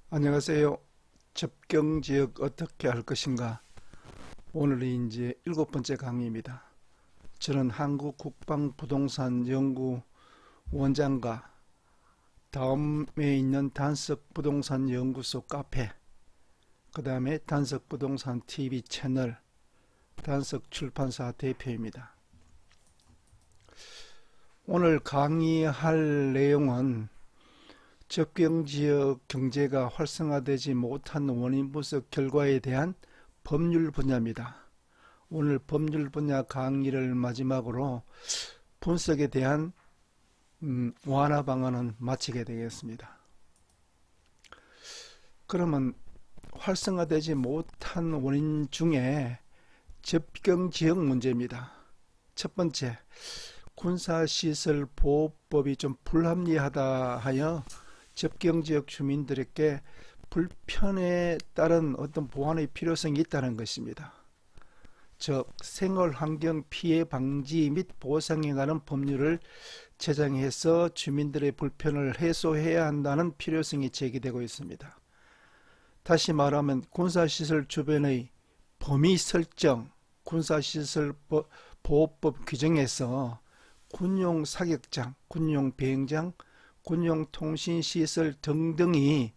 안녕하세요. 접경지역 어떻게 할 것인가? 오늘이 이제 7번째 강의입니다. 저는 한국국방부동산연구 원장과 다음에 있는 단석부동산연구소 카페, 그 다음에 단석부동산 TV 채널, 단석출판사 대표입니다. 오늘 강의할 내용은 접경지역 경제가 활성화되지 못한 원인 분석 결과에 대한 법률 분야입니다. 오늘 법률 분야 강의를 마지막으로 분석에 대한 완화 방안은 마치게 되겠습니다. 그러면 활성화되지 못한 원인 중에 접경지역 문제입니다. 첫 번째, 군사시설보호법이 좀 불합리하다 하여 접경지역 주민들에게 불편에 따른 어떤 보완의 필요성이 있다는 것입니다. 즉, 생활환경 피해 방지 및 보상에 관한 법률을 제정해서 주민들의 불편을 해소해야 한다는 필요성이 제기되고 있습니다. 다시 말하면 군사시설 주변의 범위 설정, 군사시설보호법 규정에서 군용 사격장, 군용 비행장, 군용 통신시설 등등이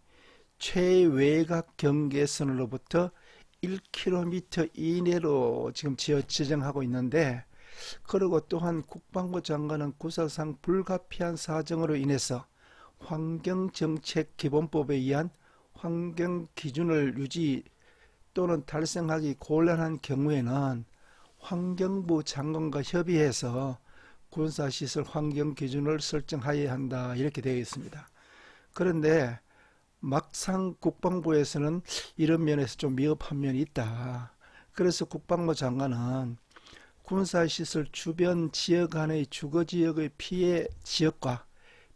최외곽 경계선으로부터 1km 이내로 지금 지정하고 있는데, 그리고 또한 국방부 장관은 구사상 불가피한 사정으로 인해서 환경정책기본법에 의한 환경기준을 유지 또는 달성하기 곤란한 경우에는 환경부 장관과 협의해서 군사시설 환경기준을 설정하여야 한다, 이렇게 되어 있습니다. 그런데 막상 국방부에서는 이런 면에서 좀 미흡한 면이 있다. 그래서 국방부 장관은 군사시설 주변 지역 안의 주거지역의 피해 지역과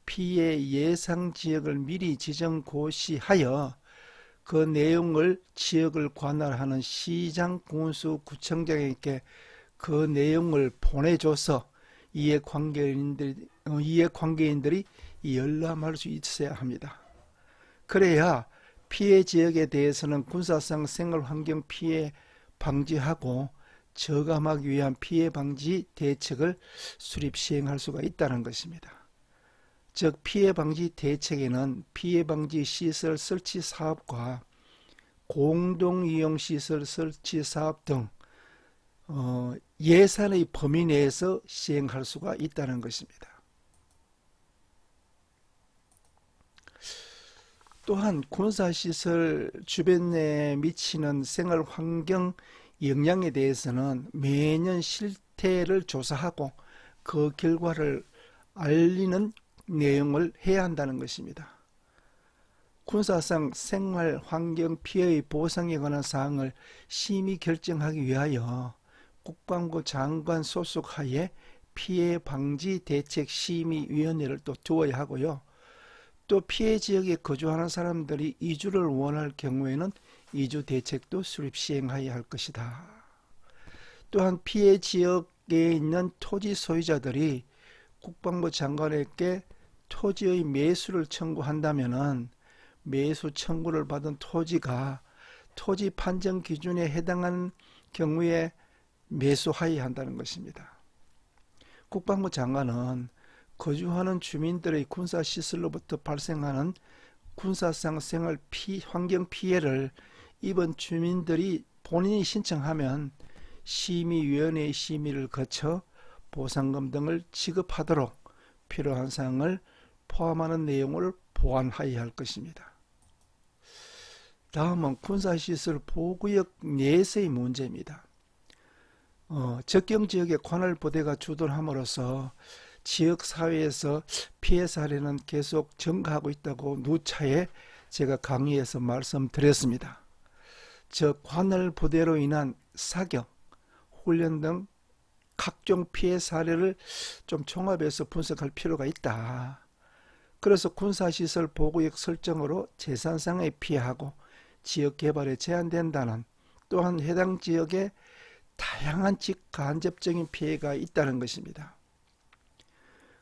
피해 예상 지역을 미리 지정 고시하여 그 내용을 지역을 관할하는 시장, 군수, 구청장에게 그 내용을 보내줘서 이해관계인들이 열람할 수 있어야 합니다. 그래야 피해 지역에 대해서는 군사상 생활환경 피해 방지하고 저감하기 위한 피해 방지 대책을 수립 시행할 수가 있다는 것입니다. 즉, 피해 방지 대책에는 피해 방지 시설 설치 사업과 공동이용 시설 설치 사업 등 예산의 범위 내에서 시행할 수가 있다는 것입니다. 또한 군사시설 주변에 미치는 생활환경 영향에 대해서는 매년 실태를 조사하고 그 결과를 알리는 내용을 해야 한다는 것입니다. 군사상 생활환경 피해의 보상에 관한 사항을 심의 결정하기 위하여 국방부 장관 소속하에 피해 방지 대책 심의위원회를 또 두어야 하고요. 또 피해 지역에 거주하는 사람들이 이주를 원할 경우에는 이주 대책도 수립 시행하여야 할 것이다. 또한 피해 지역에 있는 토지 소유자들이 국방부 장관에게 토지의 매수를 청구한다면은 매수 청구를 받은 토지가 토지 판정 기준에 해당하는 경우에 매수하여야 한다는 것입니다. 국방부 장관은 거주하는 주민들의 군사시설로부터 발생하는 군사상 생활 환경 피해를 입은 주민들이 본인이 신청하면 심의위원회의 심의를 거쳐 보상금 등을 지급하도록 필요한 사항을 포함하는 내용을 보완하여야 할 것입니다. 다음은 군사시설 보호구역 내에서의 문제입니다. 접경지역의 관할부대가 주둔함으로써 지역사회에서 피해 사례는 계속 증가하고 있다고 누차에 제가 강의에서 말씀드렸습니다. 즉, 관할부대로 인한 사격, 훈련 등 각종 피해 사례를 좀 종합해서 분석할 필요가 있다. 그래서 군사시설 보호구역 설정으로 재산상의 피해하고 지역 개발에 제한된다는, 또한 해당 지역에 다양한 직간접적인 피해가 있다는 것입니다.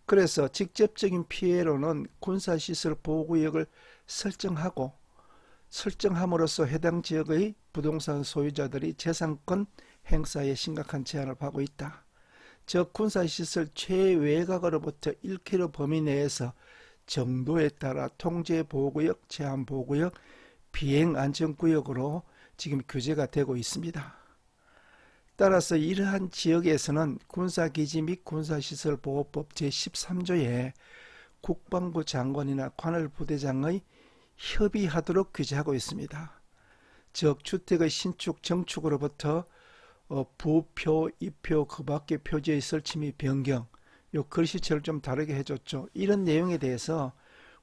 그래서 직접적인 피해로는 군사시설 보호구역을 설정하고 설정함으로써 해당 지역의 부동산 소유자들이 재산권 행사에 심각한 제한을 받고 있다. 즉 군사시설 최외곽으로부터 1km 범위 내에서 정도에 따라 통제보호구역, 제한보호구역, 비행안전구역으로 지금 규제가 되고 있습니다. 따라서 이러한 지역에서는 군사기지 및 군사시설보호법 제13조에 국방부 장관이나 관할 부대장의 협의하도록 규제하고 있습니다. 즉 주택의 신축, 정축으로부터 부표, 입표, 그 밖의 표지의 설치 및 변경, 요 글씨체를 좀 다르게 해줬죠. 이런 내용에 대해서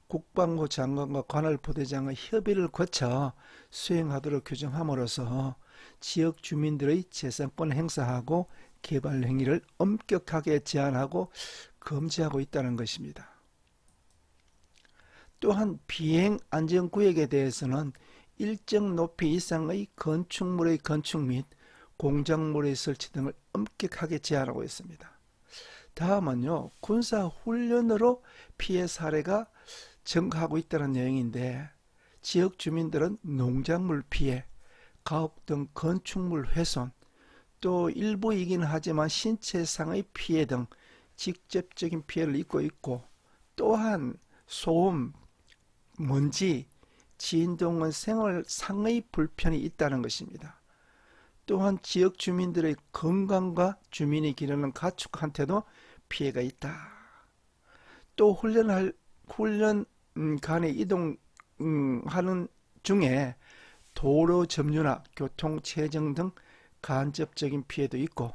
국방부 장관과 관할 부대장의 협의를 거쳐 수행하도록 규정함으로써 지역 주민들의 재산권 행사하고 개발 행위를 엄격하게 제한하고 금지하고 있다는 것입니다. 또한 비행 안전구역에 대해서는 일정 높이 이상의 건축물의 건축 및 공작물의 설치 등을 엄격하게 제한하고 있습니다. 다음은요, 군사훈련으로 피해 사례가 증가하고 있다는 내용인데, 지역 주민들은 농작물 피해, 가옥 등 건축물 훼손, 또 일부이긴 하지만 신체상의 피해 등 직접적인 피해를 입고 있고, 또한 소음, 먼지, 진동은 생활상의 불편이 있다는 것입니다. 또한 지역 주민들의 건강과 주민이 기르는 가축한테도 피해가 있다. 또 훈련 간의 이동하는 중에 도로 점유나 교통 체증 등 간접적인 피해도 있고,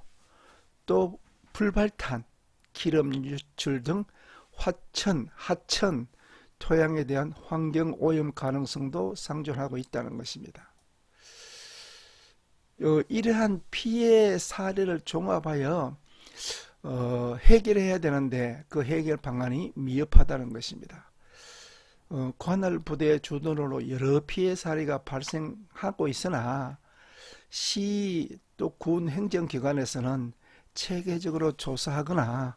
또 불발탄, 기름 유출 등 화천, 하천, 토양에 대한 환경 오염 가능성도 상존하고 있다는 것입니다. 이러한 피해 사례를 종합하여 해결해야 되는데 그 해결 방안이 미흡하다는 것입니다. 관할 부대 주도로 여러 피해 사례가 발생하고 있으나 시 또 군 행정기관에서는 체계적으로 조사하거나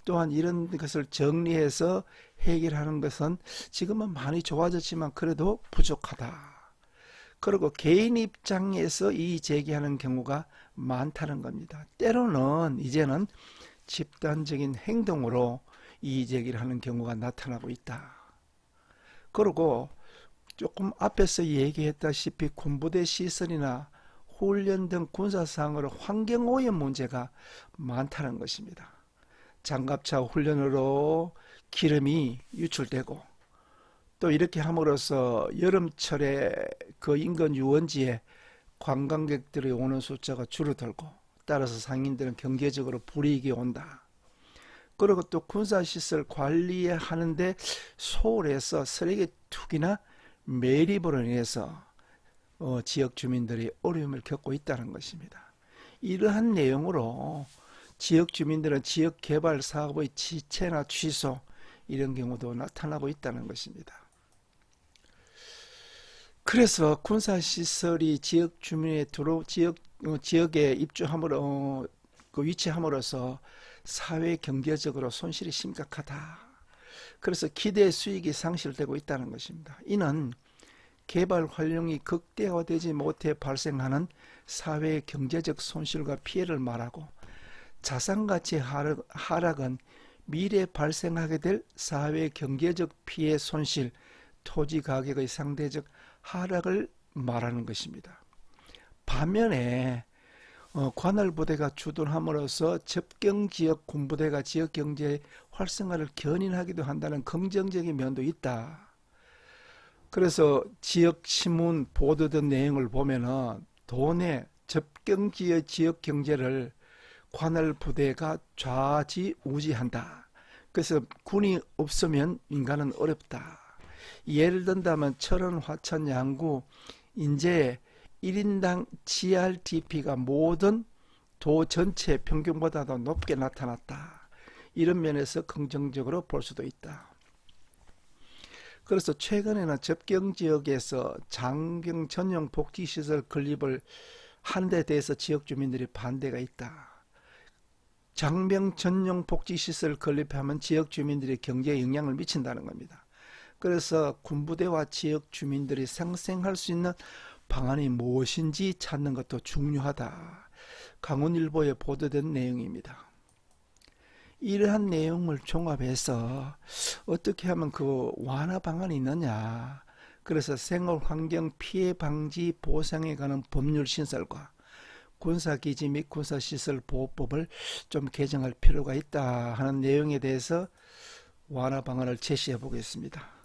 또한 이런 것을 정리해서 해결하는 것은 지금은 많이 좋아졌지만 그래도 부족하다. 그리고 개인 입장에서 이의 제기하는 경우가 많다는 겁니다. 때로는 이제는 집단적인 행동으로 이의 제기를 하는 경우가 나타나고 있다. 그리고 조금 앞에서 얘기했다시피 군부대 시설이나 훈련 등 군사상으로 환경오염 문제가 많다는 것입니다. 장갑차 훈련으로 기름이 유출되고, 또 이렇게 함으로써 여름철에 그 인근 유원지에 관광객들이 오는 숫자가 줄어들고, 따라서 상인들은 경제적으로 불이익이 온다. 그리고 또 군사시설 관리하는데 소홀해서 쓰레기 투기나 매립으로 인해서 지역 주민들이 어려움을 겪고 있다는 것입니다. 이러한 내용으로 지역 주민들은 지역 개발 사업의 지체나 취소, 이런 경우도 나타나고 있다는 것입니다. 그래서 군사시설이 지역 주민의 지역에 입주함으로 위치함으로써 사회 경제적으로 손실이 심각하다. 그래서 기대 수익이 상실되고 있다는 것입니다. 이는 개발 활용이 극대화되지 못해 발생하는 사회 경제적 손실과 피해를 말하고, 자산가치 하락은 미래에 발생하게 될 사회 경제적 피해 손실, 토지 가격의 상대적 하락을 말하는 것입니다. 반면에 관할 부대가 주둔함으로써 접경지역 군부대가 지역 경제의 활성화를 견인하기도 한다는 긍정적인 면도 있다. 그래서 지역 신문 보도된 내용을 보면은 도내 접경지역 지역 경제를 관할 부대가 좌지우지한다. 그래서 군이 없으면 인간은 어렵다. 예를 든다면 철원, 화천, 양구, 인제 1인당 GRDP가 모든 도 전체 평균보다도 높게 나타났다. 이런 면에서 긍정적으로 볼 수도 있다. 그래서 최근에는 접경지역에서 장병 전용 복지시설 건립을 하는 데 대해서 지역 주민들이 반대가 있다. 장병 전용 복지시설 건립하면 지역 주민들의 경제에 영향을 미친다는 겁니다. 그래서 군부대와 지역 주민들이 생생할 수 있는 방안이 무엇인지 찾는 것도 중요하다. 강원일보에 보도된 내용입니다. 이러한 내용을 종합해서 어떻게 하면 그 완화 방안이 있느냐. 그래서 생활환경 피해 방지 보상에 관한 법률 신설과 군사기지 및 군사시설 보호법을 좀 개정할 필요가 있다 하는 내용에 대해서 완화 방안을 제시해 보겠습니다.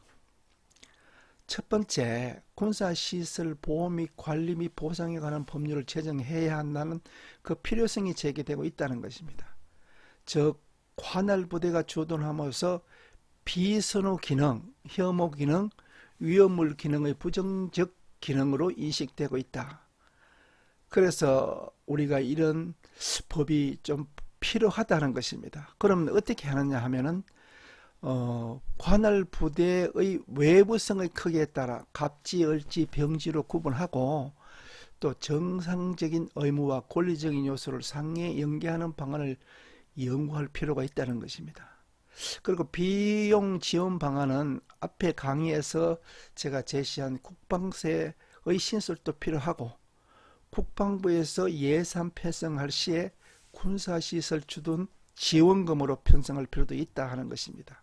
첫 번째, 군사시설 보호 및 관리 및 보상에 관한 법률을 제정해야 한다는 그 필요성이 제기되고 있다는 것입니다. 즉, 관할 부대가 주둔함으로써 비선호 기능, 혐오 기능, 위험물 기능의 부정적 기능으로 인식되고 있다. 그래서 우리가 이런 법이 좀 필요하다는 것입니다. 그러면 어떻게 하느냐 하면은 관할 부대의 외부성의 크기에 따라 갑지, 을지, 병지로 구분하고 또 정상적인 의무와 권리적인 요소를 상해 연계하는 방안을 연구할 필요가 있다는 것입니다. 그리고 비용 지원 방안은 앞에 강의에서 제가 제시한 국방세의 신설도 필요하고 국방부에서 예산 편성할 시에 군사시설 주둔 지원금으로 편성할 필요도 있다 하는 것입니다.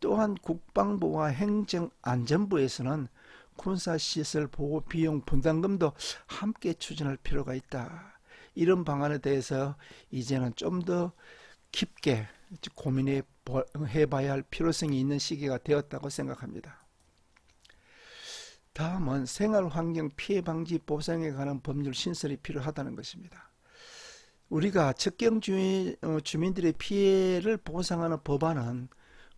또한 국방부와 행정안전부에서는 군사시설 보호 비용 분담금도 함께 추진할 필요가 있다. 이런 방안에 대해서 이제는 좀 더 깊게 고민해 봐야 할 필요성이 있는 시기가 되었다고 생각합니다. 다음은 생활환경 피해 방지 보상에 관한 법률 신설이 필요하다는 것입니다. 우리가 접경 주민들의 피해를 보상하는 법안은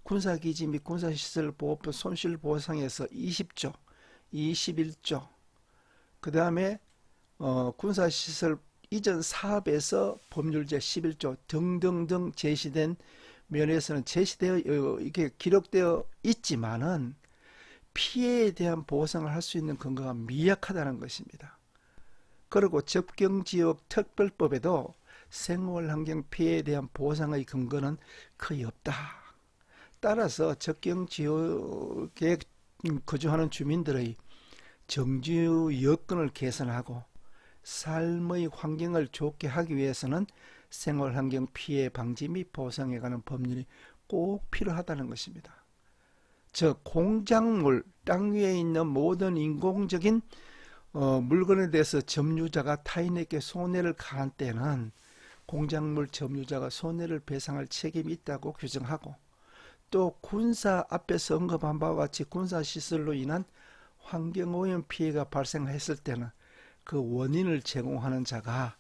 군사기지 및 군사시설 보호법 손실보상에서 20조, 21조, 그 다음에 군사시설 이전 사업에서 법률 제11조 등등등 제시된 면에서는 이게 기록되어 있지만은 피해에 대한 보상을 할 수 있는 근거가 미약하다는 것입니다. 그리고 접경지역 특별법에도 생활환경 피해에 대한 보상의 근거는 거의 없다. 따라서 접경지역에 거주하는 주민들의 정주 여건을 개선하고 삶의 환경을 좋게 하기 위해서는 생활환경 피해 방지 및 보상에 관한 법률이 꼭 필요하다는 것입니다. 즉 공작물, 땅 위에 있는 모든 인공적인 물건에 대해서 점유자가 타인에게 손해를 가한 때는 공작물 점유자가 손해를 배상할 책임이 있다고 규정하고 또 군사 앞에서 언급한 바와 같이 군사시설로 인한 환경오염 피해가 발생했을 때는 그 원인을 제공하는 자가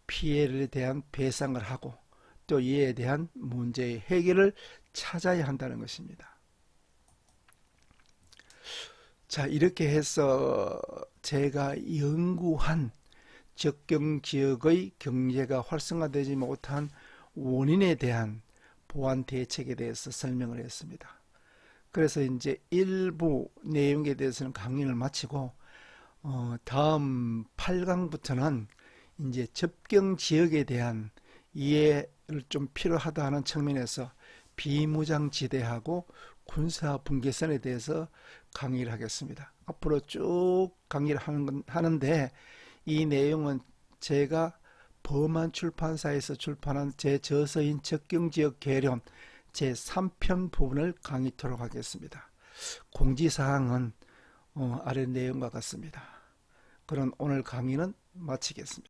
피해에 대한 배상을 하고 또 이에 대한 문제의 해결을 찾아야 한다는 것입니다. 자, 이렇게 해서 제가 연구한 접경지역의 경제가 활성화되지 못한 원인에 대한 보완 대책에 대해서 설명을 했습니다. 그래서 이제 일부 내용에 대해서는 강의를 마치고 다음 8강부터는 이제 접경 지역에 대한 이해를 좀 필요하다 하는 측면에서 비무장지대하고 군사 분계선에 대해서 강의를 하겠습니다. 앞으로 쭉 강의를 하는데 이 내용은 제가 범한 출판사에서 출판한 제 저서인 접경지역 개론 제3편 부분을 강의토록 하겠습니다. 공지사항은 아래 내용과 같습니다. 그럼 오늘 강의는 마치겠습니다.